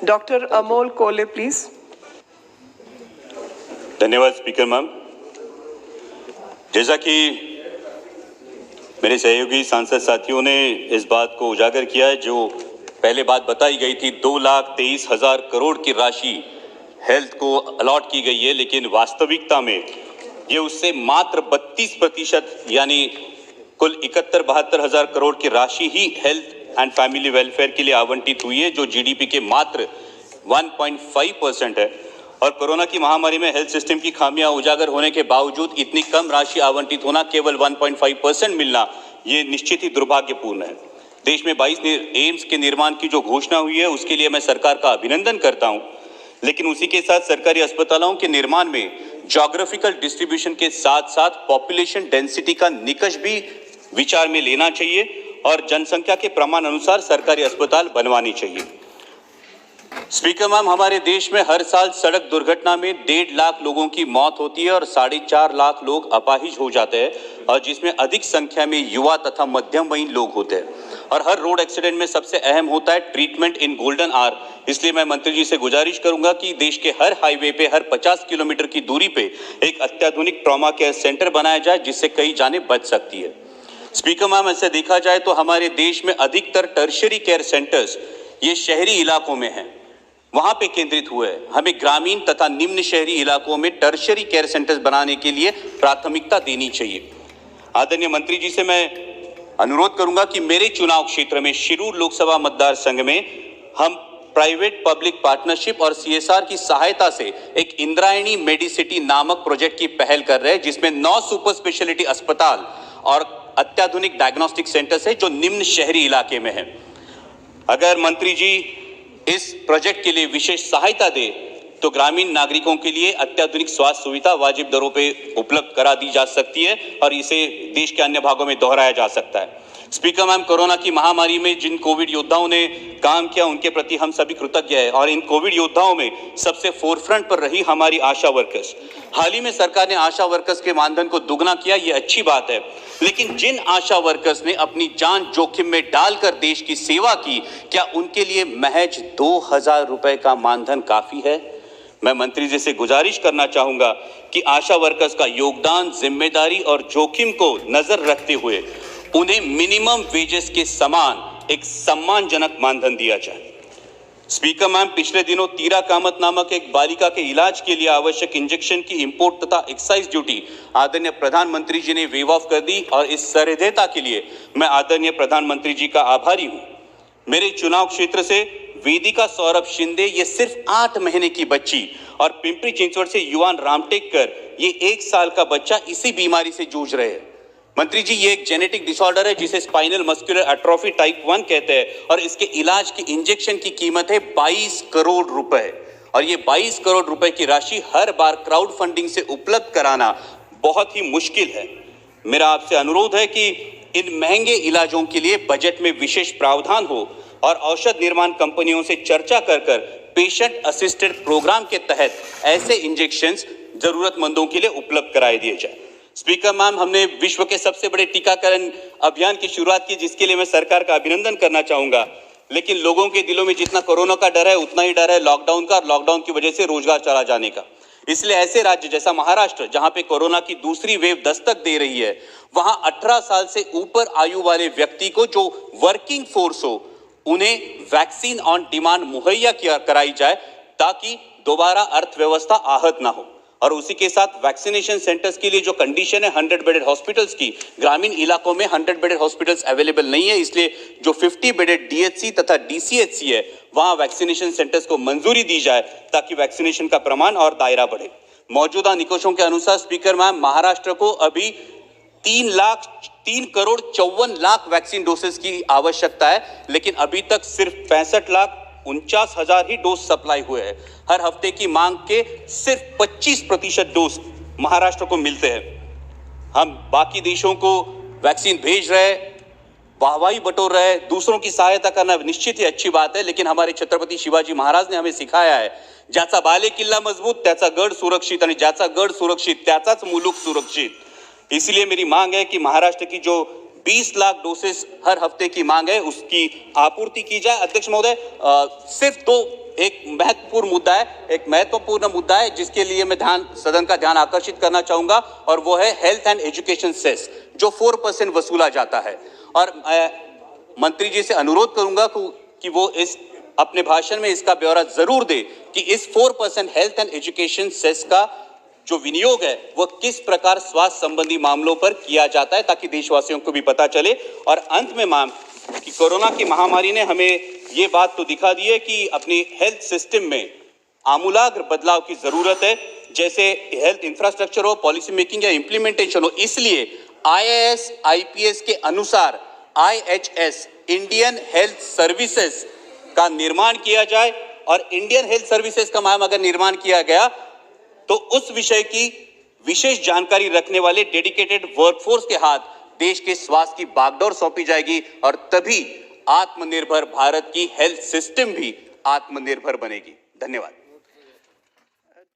Doctor Amol कोले please. धन्यवाद speaker ma'am. जैसा कि मेरे सहयोगी सांसद साथियों ने इस बात को उजागर किया है, जो पहले बात बताई गई थी 2,23,000 करोड़ की राशि हेल्थ को अलॉट की गई है, लेकिन वास्तविकता में ये उससे मात्र 32% यानी कुल 71-72 हजार करोड़ की राशि ही हेल्थ एंड फैमिली वेलफेयर के लिए आवंटित हुई है, जो जीडीपी के मात्र 1.5% है। और कोरोना की महामारी में हेल्थ सिस्टम की खामियां उजागर होने के बावजूद इतनी कम राशि आवंटित होना, केवल 1.5% मिलना, ये निश्चित ही दुर्भाग्यपूर्ण है। देश में 22 एम्स के निर्माण की जो घोषणा हुई है, उसके लिए मैं सरकार का अभिनंदन करता हूं, लेकिन उसी के साथ सरकारी अस्पतालों के निर्माण में ज्योग्राफिकल डिस्ट्रीब्यूशन के साथ साथ पॉपुलेशन डेंसिटी का निकष भी विचार में लेना चाहिए और जनसंख्या के प्रमाण अनुसार सरकारी अस्पताल बनवानी चाहिए। स्पीकर मैम, हमारे देश में हर साल सड़क दुर्घटना में 1.5 लाख लोगों की मौत होती है और 4.5 लाख लोग अपाहिज हो जाते हैं, और जिसमें अधिक संख्या में युवा तथा मध्यम वयीन लोग होते हैं। और हर रोड एक्सीडेंट में सबसे अहम होता है ट्रीटमेंट इन गोल्डन आवर। इसलिए मैं मंत्री जी से गुजारिश करूंगा कि देश के हर हाईवे पे हर 50 किलोमीटर की दूरी पे एक अत्याधुनिक ट्रॉमा केयर सेंटर बनाया जाए, जिससे कई जानें बच सकती है। स्पीकर मैम, ऐसे देखा जाए तो हमारे देश में अधिकतर टर्शियरी केयर सेंटर्स ये शहरी इलाकों में हैं, वहां पे केंद्रित हुए हैं। हमें ग्रामीण तथा निम्न शहरी इलाकों में टर्शियरी केयर सेंटर्स बनाने के लिए प्राथमिकता देनी चाहिए। आदरणीय मंत्री जी से मैं अनुरोध करूंगा कि मेरे चुनाव क्षेत्र में शिरूर लोकसभा मतदार संघ में हम प्राइवेट पब्लिक पार्टनरशिप और सीएसआर की सहायता से एक इंद्रायणी मेडिसिटी नामक प्रोजेक्ट की पहल कर रहे हैं, जिसमें 9 सुपर स्पेशलिटी अस्पताल और अत्याधुनिक डायग्नोस्टिक सेंटर्स है, जो निम्न शहरी इलाके में है। अगर मंत्री जी इस प्रोजेक्ट के लिए विशेष सहायता दे तो ग्रामीण नागरिकों के लिए अत्याधुनिक स्वास्थ्य सुविधा वाजिब दरों पे उपलब्ध करा दी जा सकती है और इसे देश के अन्य भागों में दोहराया जा सकता है। स्पीकर मैम, कोरोना की महामारी में जिन कोविड योद्धाओं ने काम किया, उनके प्रति हम सभी कृतज्ञ हैं, और इन कोविड योद्धाओं में सबसे फोरफ्रंट पर रही हमारी आशा वर्कर्स। हाल ही में सरकार ने आशा वर्कर्स के मानधन को दुगना किया, ये अच्छी बात है, लेकिन जिन आशा वर्कर्स ने अपनी जान जोखिम में डालकर देश की सेवा की, क्या उनके लिए महज 2,000 रुपए का मानधन काफी है? मैं मंत्री जी से गुजारिश करना चाहूंगा कि आशा वर्कर्स का योगदान, जिम्मेदारी और जोखिम को नजर रखते हुए उन्हें मिनिमम वेजेस के समान एक सम्मानजनक मानधन दिया जाए। स्पीकर मैम, पिछले दिनों तीरा कामत नामक एक बालिका के इलाज के लिए आवश्यक इंजेक्शन की इंपोर्ट तथा एक्साइज ड्यूटी आदरणीय प्रधानमंत्री जी ने वेव ऑफ कर दी, और इस सहृदयता के लिए मैं आदरणीय प्रधानमंत्री जी का आभारी हूं। मेरे चुनाव क्षेत्र से वेदिका सौरभ शिंदे, ये सिर्फ 8 महीने की बच्ची, और पिंपरी चिंचवड से युवान रामटेककर, ये 1 साल का बच्चा इसी बीमारी से जूझ रहे हैं। मंत्री जी, ये एक जेनेटिक डिसऑर्डर है जिसे स्पाइनल मस्कुलर एट्रोफी टाइप 1 कहते हैं, और इसके इलाज की इंजेक्शन की कीमत है 22 करोड़ रुपए, और ये 22 करोड़ रुपए की राशि हर बार क्राउड फंडिंग से उपलब्ध कराना बहुत ही मुश्किल है। मेरा आपसे अनुरोध है कि इन महंगे इलाजों के लिए बजट में विशेष प्रावधान हो और औषध निर्माण कंपनियों से चर्चा कर पेशेंट असिस्टेड प्रोग्राम के तहत ऐसे इंजेक्शंस जरूरतमंदों के लिए उपलब्ध कराए दिए जाए। स्पीकर मैम, हमने विश्व के सबसे बड़े टीकाकरण अभियान की शुरुआत की, जिसके लिए मैं सरकार का अभिनंदन करना चाहूंगा, लेकिन लोगों के दिलों में जितना कोरोना का डर है, उतना ही डर है लॉकडाउन का, और लॉकडाउन की वजह से रोजगार चला जाने का। इसलिए ऐसे राज्य जैसा महाराष्ट्र, जहां पे कोरोना की दूसरी वेव दस्तक दे रही है, वहां 18 साल से ऊपर आयु वाले व्यक्ति को जो वर्किंग फोर्स हो, उन्हें वैक्सीन ऑन डिमांड मुहैया कराई जाए, ताकि दोबारा अर्थव्यवस्था आहत ना हो। और उसी के साथ वैक्सीनेशन सेंटर्स के लिए जो कंडीशन है 100 बेडेड हॉस्पिटल्स की, ग्रामीण इलाकों में 100 बेडेड हॉस्पिटल्स अवेलेबल नहीं है, इसलिए जो 50 बेडेड डीएचसी तथा डीसीएचसी है, वहां वैक्सीनेशन सेंटर्स को मंजूरी दी जाए, ताकि वैक्सीनेशन का प्रमाण और दायरा बढ़े। मौजूदा निकोशों के अनुसार स्पीकर मैम, महाराष्ट्र को अभी 3 करोड़ 54 लाख वैक्सीन डोसेस की आवश्यकता है, लेकिन अभी तक सिर्फ 65,49,000 ही डोज सप्लाई हुए हैं। हर हफ्ते की मांग के सिर्फ 25% डोज महाराष्ट्र को मिलते हैं। हम बाकी देशों को वैक्सीन भेज रहे हैं, वाहवाही बटोर रहे हैं, दूसरों की सहायता करना निश्चित ही अच्छी बात है, लेकिन हमारे छत्रपति शिवाजी महाराज ने हमें सिखाया है, ज्याचा बाले किल्ला मजबूत त्याचा गड सुरक्षित, आणि ज्याचा गड सुरक्षित त्याचाच मुलुक सुरक्षित। इसलिए मेरी मांग है कि महाराष्ट्र की जो 20 लाख डोसेस हर हफ्ते की मांग है, उसकी आपूर्ति की जाए। अध्यक्ष महोदय, सिर्फ 2 एक महत्वपूर्ण मुद्दा है जिसके लिए मैं सदन का ध्यान आकर्षित करना चाहूंगा, और वो है हेल्थ एंड एजुकेशन सेस जो 4% वसूला जाता है। और मंत्री जी से अनुरोध करूंगा कि वो इस अपने भाषण में इसका ब्यौरा जरूर दे कि इस 4% हेल्थ एंड एजुकेशन सेस का जो विनियोग है वो किस प्रकार स्वास्थ्य संबंधी मामलों पर किया जाता है, ताकि देशवासियों को भी पता चले। और अंत में मैम, कि कोरोना की महामारी ने हमें ये बात तो दिखा दी है कि अपनी हेल्थ सिस्टम में आमूलाग्र बदलाव की जरूरत है, जैसे हेल्थ इंफ्रास्ट्रक्चर हो, पॉलिसी मेकिंग या इंप्लीमेंटेशन हो। इसलिए IAS IPS के अनुसार IHS इंडियन हेल्थ सर्विसेज का निर्माण किया जाए, और इंडियन हेल्थ सर्विसेज का मैम अगर निर्माण किया गया तो उस विषय की विशेष जानकारी रखने वाले डेडिकेटेड वर्कफोर्स के हाथ देश के स्वास्थ्य की बागडोर सौंपी जाएगी, और तभी आत्मनिर्भर भारत की हेल्थ सिस्टम भी आत्मनिर्भर बनेगी। धन्यवाद।